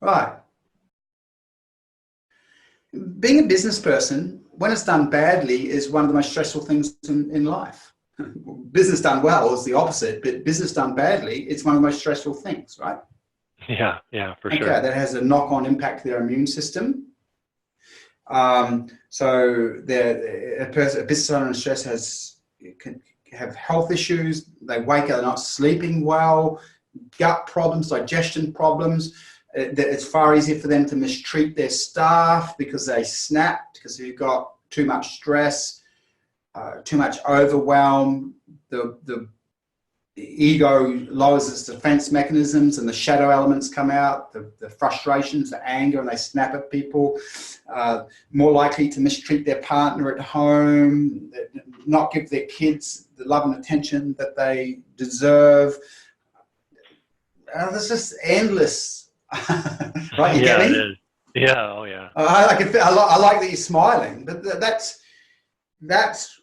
Right. Being a business person, when it's done badly, is one of the most stressful things in life. Business done well is the opposite, but business done badly, it's one of the most stressful things, right? Yeah, for sure. Okay, that has a knock-on impact to their immune system. So a business owner in stress can have health issues. They wake up, they're not sleeping well, gut problems, digestion problems. It's far easier for them to mistreat their staff because they snap, because you've got too much stress, too much overwhelm. The ego lowers its defense mechanisms and the shadow elements come out, the frustrations, the anger, and they snap at people. More likely to mistreat their partner at home, not give their kids the love and attention that they deserve. There's just endless. Right, you yeah, get me? it is. Yeah, oh yeah. I like that you're smiling, but that's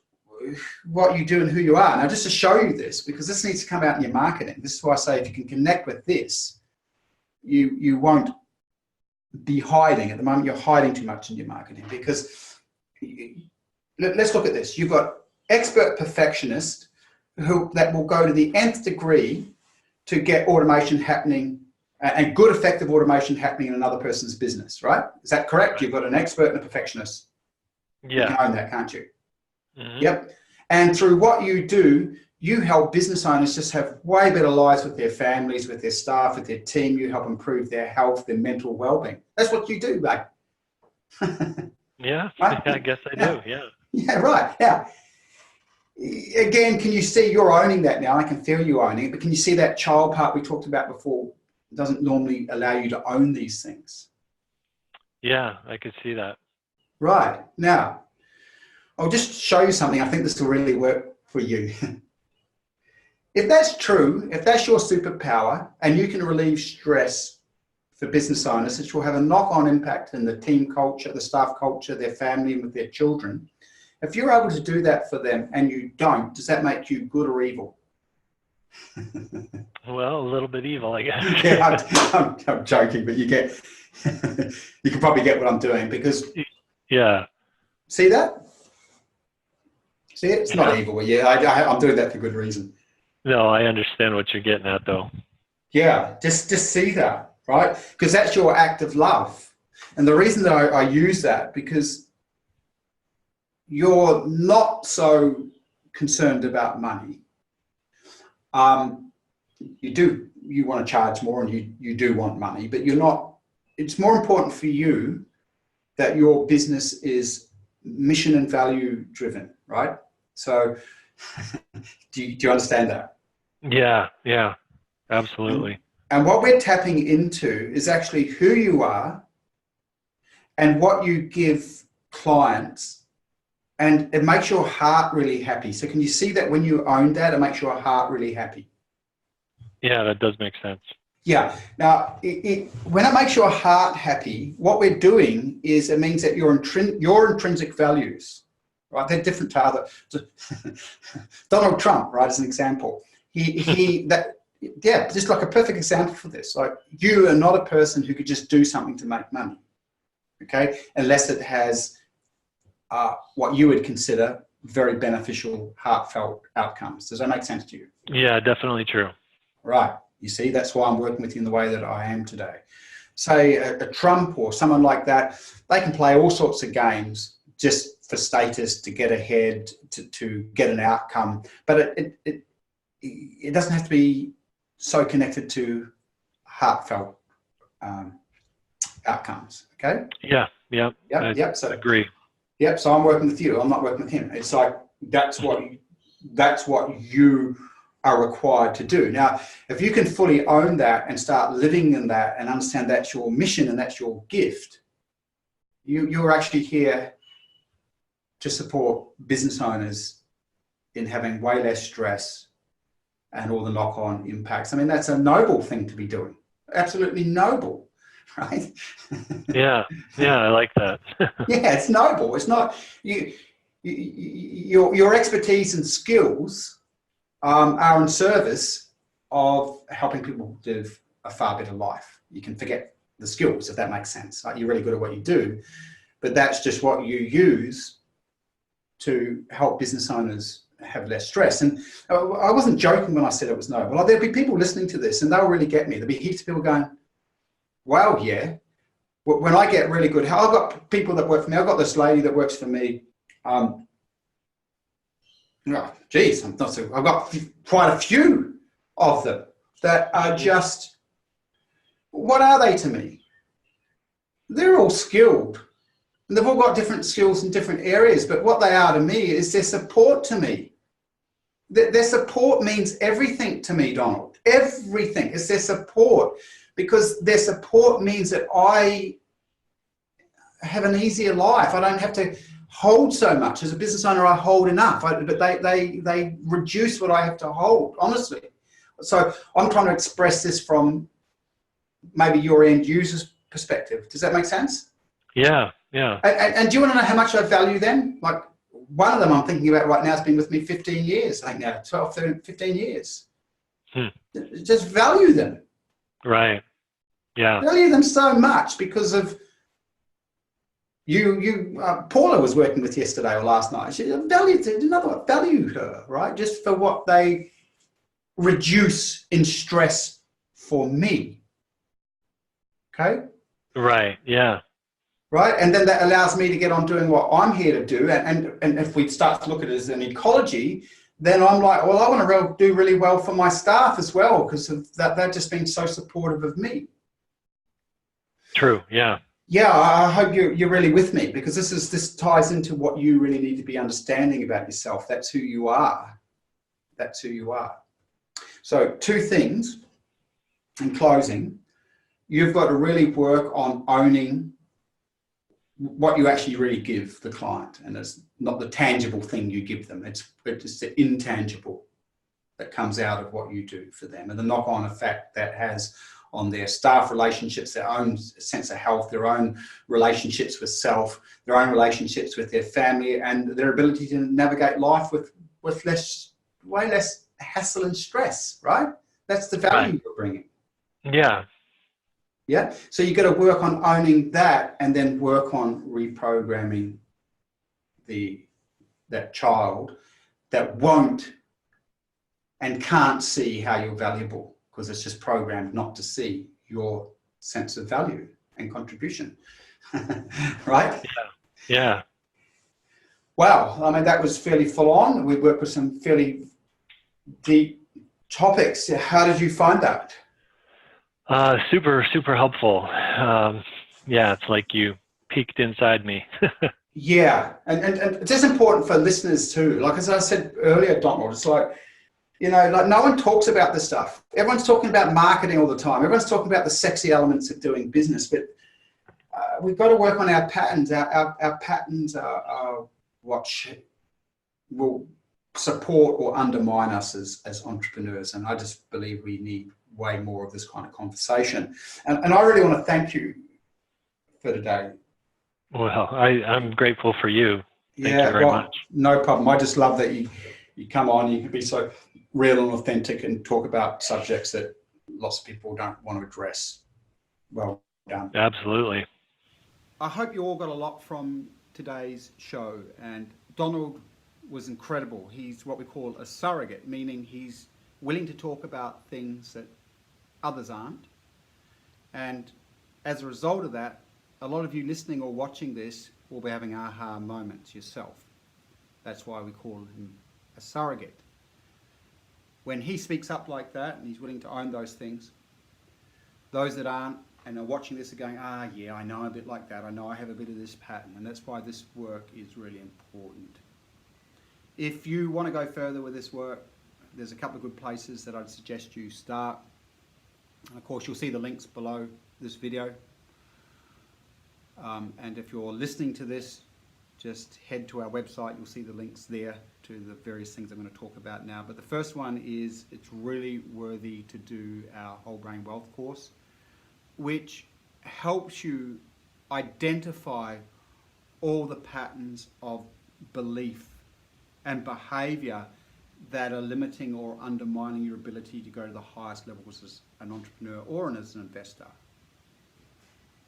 what you do and who you are. Now, just to show you this, because this needs to come out in your marketing. This is why I say if you can connect with this, you won't be hiding. At the moment, you're hiding too much in your marketing, because let's look at this. You've got expert perfectionists that will go to the nth degree to get automation happening, and good, effective automation happening in another person's business, right? Is that correct? Right. You've got an expert and a perfectionist. Yeah. You can own that, can't you? Mm-hmm. Yep. And through what you do, you help business owners just have way better lives with their families, with their staff, with their team. You help improve their health, their mental well-being. That's what you do, mate. Yeah, right? I guess I do, yeah. Yeah, right. Now, again, can you see you're owning that now? I can feel you owning it, but can you see that child part we talked about before doesn't normally allow you to own these things? Yeah, I could see that. Right. Now, I'll just show you something. I think this will really work for you. If that's true, if that's your superpower, and you can relieve stress for business owners, it will have a knock-on impact in the team culture, the staff culture, their family, and with their children. If you're able to do that for them and you don't, does that make you good or evil? Well, a little bit evil, I guess. Yeah, I'm joking, but you can probably get what I'm doing, because yeah. See that? See, it's not evil. Yeah, I'm doing that for good reason. No, I understand what you're getting at, though. Yeah, just see that, right? Because that's your act of love. And the reason that I use that, because you're not so concerned about money. You want to charge more, and you do want money, but you're not. It's more important for you that your business is mission and value driven, right? So do you understand that? Yeah, absolutely. And what we're tapping into is actually who you are and what you give clients, and it makes your heart really happy. So can you see that when you own that, it makes your heart really happy? Yeah, that does make sense. Yeah. Now, when it makes your heart happy, what we're doing is it means that your intrinsic values, right? They're different to other. Donald Trump, right, as an example. Just like a perfect example for this. Like, you are not a person who could just do something to make money, okay? Unless it has what you would consider very beneficial, heartfelt outcomes. Does that make sense to you? Yeah, definitely true. Right. You see, that's why I'm working with you in the way that I am today. Say a Trump or someone like that, they can play all sorts of games just for status, to get ahead, to get an outcome. But it doesn't have to be so connected to heartfelt outcomes. Okay? Yeah. So agree. Yep. So I'm working with you. I'm not working with him. It's like that's what you are required to do. Now, if you can fully own that and start living in that and understand that's your mission and that's your gift, you're actually here to support business owners in having way less stress and all the knock-on impacts. I mean, that's a noble thing to be doing. Absolutely noble, right? Yeah, I like that. Yeah, it's noble. It's not your expertise and skills are in service of helping people live a far better life. You can forget the skills, if that makes sense. Like, you're really good at what you do, but that's just what you use to help business owners have less stress. And I wasn't joking when I said it was noble. Like, there'll be people listening to this and they'll really get me. There'll be heaps of people going, wow, yeah. When I get really good, I've got people that work for me. I've got this lady that works for me. I've got quite a few of them that are just, what are they to me? They're all skilled. And they've all got different skills in different areas, but what they are to me is their support to me. Their support means everything to me, Donald. Everything. It's their support, because their support means that I have an easier life. I don't have to hold so much. As a business owner, I hold enough, but they reduce what I have to hold, honestly. So I'm trying to express this from maybe your end user's perspective. Does that make sense? Yeah. And do you want to know how much I value them? Like, one of them I'm thinking about right now has been with me 15 years, I think now, 12, 13, 15 years. Just value them. Right. Yeah. Value them so much because of Paula was working with yesterday or last night. She valued her, right? Just for what they reduce in stress for me. Okay? Right. Yeah. Right? And then that allows me to get on doing what I'm here to do. And if we start to look at it as an ecology, then I'm like, well, I want to do really well for my staff as well, because they've just been so supportive of me. True. Yeah. Yeah, I hope you're really with me, because this ties into what you really need to be understanding about yourself. That's who you are. That's who you are. So 2 things in closing. You've got to really work on owning what you actually really give the client, and it's not the tangible thing you give them. It's the intangible that comes out of what you do for them, and the knock-on effect that has on their staff relationships, their own sense of health, their own relationships with self, their own relationships with their family, and their ability to navigate life with way less hassle and stress, right? That's the value you're bringing. Yeah. Yeah. So you got to work on owning that, and then work on reprogramming that child that won't and can't see how you're valuable, because it's just programmed not to see your sense of value and contribution. Right? Yeah. Wow. I mean, that was fairly full on. We worked with some fairly deep topics. How did you find that? Super, super helpful. Yeah, it's like you peeked inside me. Yeah. And it's just important for listeners too. Like, as I said earlier, Donald, it's like, like, no one talks about this stuff. Everyone's talking about marketing all the time. Everyone's talking about the sexy elements of doing business, but we've got to work on our patterns. Our patterns are what will support or undermine us as entrepreneurs. And I just believe we need way more of this kind of conversation. And I really want to thank you for today. Well, I'm grateful for you. Thank you very much. No problem. I just love that you come on, you can be so real and authentic and talk about subjects that lots of people don't want to address. Well done. Absolutely. I hope you all got a lot from today's show, and Donald was incredible. He's what we call a surrogate, meaning he's willing to talk about things that others aren't. And as a result of that, a lot of you listening or watching this will be having aha moments yourself. That's why we call him a surrogate. When he speaks up like that and he's willing to own those things, those that aren't and are watching this are going, yeah, I know a bit like that. I know I have a bit of this pattern. And that's why this work is really important. If you want to go further with this work, there's a couple of good places that I'd suggest you start. And of course, you'll see the links below this video. And if you're listening to this, just head to our website. You'll see the links there to the various things I'm going to talk about now. But the first one is it's really worthy to do our Whole Brain Wealth course, which helps you identify all the patterns of belief and behavior that are limiting or undermining your ability to go to the highest levels as an entrepreneur or as an investor.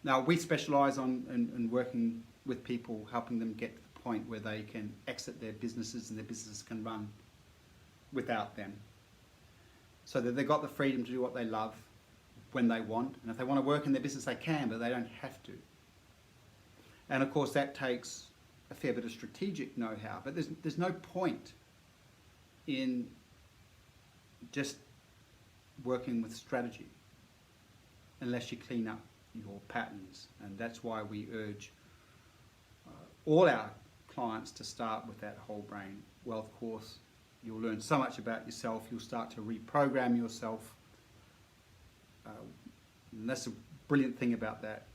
Now, we specialize in working with people, helping them get to the point where they can exit their businesses and their business can run without them, so that they've got the freedom to do what they love when they want. And if they want to work in their business, they can, but they don't have to. And of course, that takes a fair bit of strategic know-how, but there's no point in just working with strategy unless you clean up your patterns. And that's why we urge all our clients to start with that Whole Brain Wealth course. You'll learn so much about yourself. You'll start to reprogram yourself. And that's a brilliant thing about that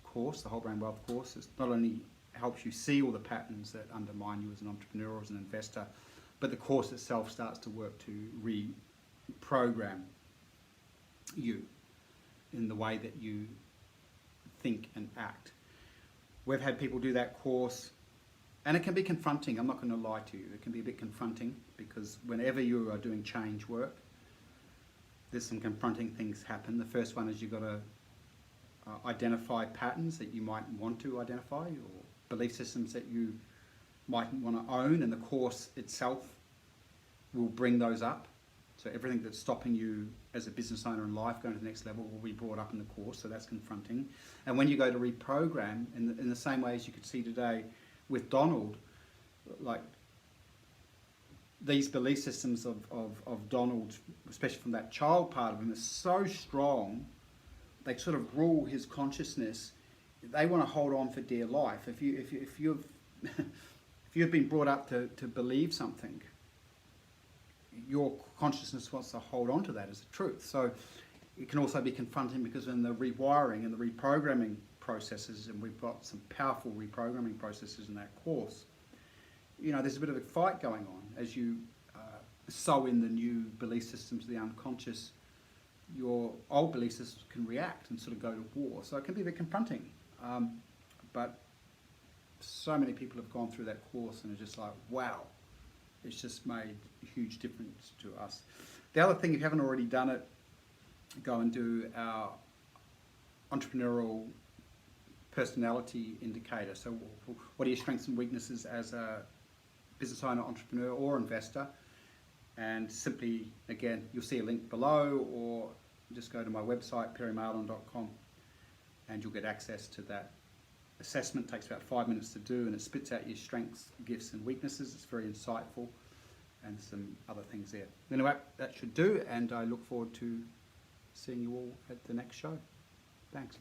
course, the Whole Brain Wealth course. It not only helps you see all the patterns that undermine you as an entrepreneur or as an investor, but the course itself starts to work to reprogram you in the way that you think and act. We've had people do that course, and it can be confronting. I'm not going to lie to you. It can be a bit confronting, because whenever you are doing change work, there's some confronting things happen. The first one is you've got to identify patterns that you might want to identify, or belief systems that you might want to own, and the course itself will bring those up. So everything that's stopping you as a business owner in life going to the next level will be brought up in the course, so that's confronting. And when you go to reprogram, in the same way as you could see today with Donald, like these belief systems of Donald, especially from that child part of him, is so strong, they sort of rule his consciousness. They want to hold on for dear life. If you've been brought up to believe something, your consciousness wants to hold on to that as a truth. So it can also be confronting, because in the rewiring and the reprogramming processes, and we've got some powerful reprogramming processes in that course, there's a bit of a fight going on as you sow in the new belief systems of the unconscious. Your old belief systems can react and sort of go to war. So it can be a bit confronting. But so many people have gone through that course and are just like, wow, it's just made a huge difference to us. The other thing, if you haven't already done it, go and do our entrepreneurial personality indicator. So what are your strengths and weaknesses as a business owner, entrepreneur or investor? And simply, again, you'll see a link below, or just go to my website, perrymardon.com, and you'll get access to that assessment. It takes about 5 minutes to do, and it spits out your strengths, gifts and weaknesses. It's very insightful, and some other things there. Anyway, that should do, and I look forward to seeing you all at the next show. Thanks.